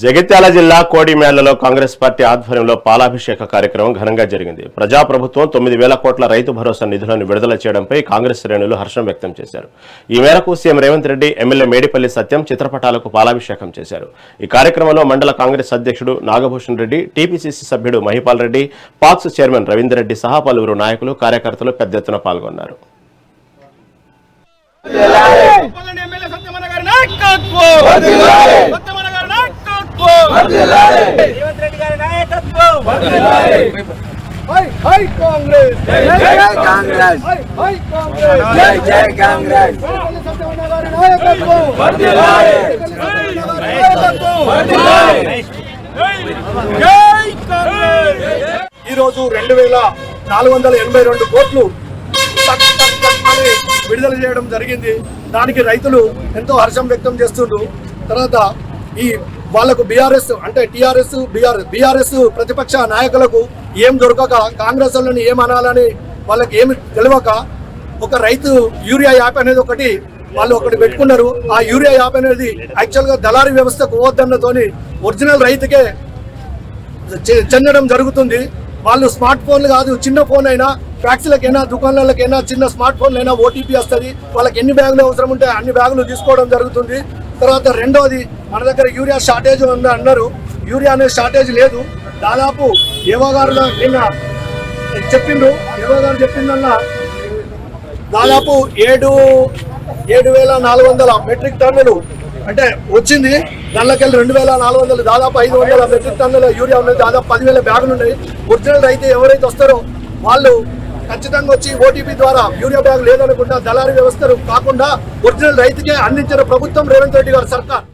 జగిత్యాల జిల్లా కోడిమేళ్లలో కాంగ్రెస్ పార్టీ ఆధ్వర్యంలో పాలాభిషేక కార్యక్రమం ఘనంగా జరిగింది. ప్రజాప్రభుత్వం 9,000 కోట్ల రైతు భరోసా నిధులను విడుదల చేయడంపై కాంగ్రెస్ శ్రేణులు హర్షం వ్యక్తం చేశారు. ఈ మేరకు సీఎం రేవంత్ రెడ్డి, ఎమ్మెల్యే మేడిపల్లి సత్యం చిత్రపటాలకు పాలాభిషేకం చేశారు. ఈ కార్యక్రమంలో మండల కాంగ్రెస్ అధ్యక్షుడు నాగభూషణ్ రెడ్డి, టీపీసీసీ సభ్యుడు మహిపాల్ రెడ్డి, పాక్స్ చైర్మన్ రవీందర్ రెడ్డి సహా పలువురు నాయకులు, కార్యకర్తలు పెద్ద ఎత్తున పాల్గొన్నారు. ఈరోజు 2,482 కోట్లు విడుదల చేయడం జరిగింది. దానికి రైతులు ఎంతో హర్షం వ్యక్తం చేస్తుండ్రు. తర్వాత ఈ వాళ్లకు బీఆర్ఎస్ అంటే బీఆర్ఎస్ ప్రతిపక్ష నాయకులకు ఏం దొరకక, కాంగ్రెస్ వాళ్ళని ఏమనాలని వాళ్ళకి ఏమి తెలియక ఒక రైతు యూరియా యాప్ అనేది ఒకటి పెట్టుకున్నారు. ఆ యూరియా యాప్ అనేది యాక్చువల్గా దళారీ వ్యవస్థకు పోవద్దన్నతోని ఒరిజినల్ రైతుకే చెందడం జరుగుతుంది. వాళ్ళు స్మార్ట్ ఫోన్లు కాదు, చిన్న ఫోన్ అయినా ఫ్యాక్సీలకైనా దుకాణాలకైనా చిన్న స్మార్ట్ ఫోన్లు అయినా ఓటీపీ వస్తుంది. వాళ్ళకి ఎన్ని బ్యాగులు అవసరం ఉంటే అన్ని బ్యాగులు తీసుకోవడం జరుగుతుంది. తర్వాత రెండోది, మన దగ్గర యూరియా షార్టేజ్ ఉంది అన్నారు. యూరియా అనేది షార్టేజ్ లేదు. దాదాపు ఏవో గారు నిన్న చెప్పిండ్రు. ఏవో గారు చెప్పిందన్న దాదాపు 7,400 మెట్రిక్ టన్నులు అంటే వచ్చింది. దానిలోకెళ్ళి 2,400 దాదాపు 500 మెట్రిక్ టన్నుల యూరియా ఉన్నది. దాదాపు 10,000 బ్యాగులు ఉన్నాయి. ఒరిజినల్ అయితే ఎవరైతే వస్తారో వాళ్ళు ఖచ్చితంగా వచ్చి ఓటీపీ ద్వారా యూరియా బ్యాగ్ లేదనుకుంటా దళారీ వ్యవస్థలు కాకుండా ఒరిజినల్ రైతుకే అందించిన ప్రభుత్వం రేవంత్ రెడ్డి గారి సర్కార్.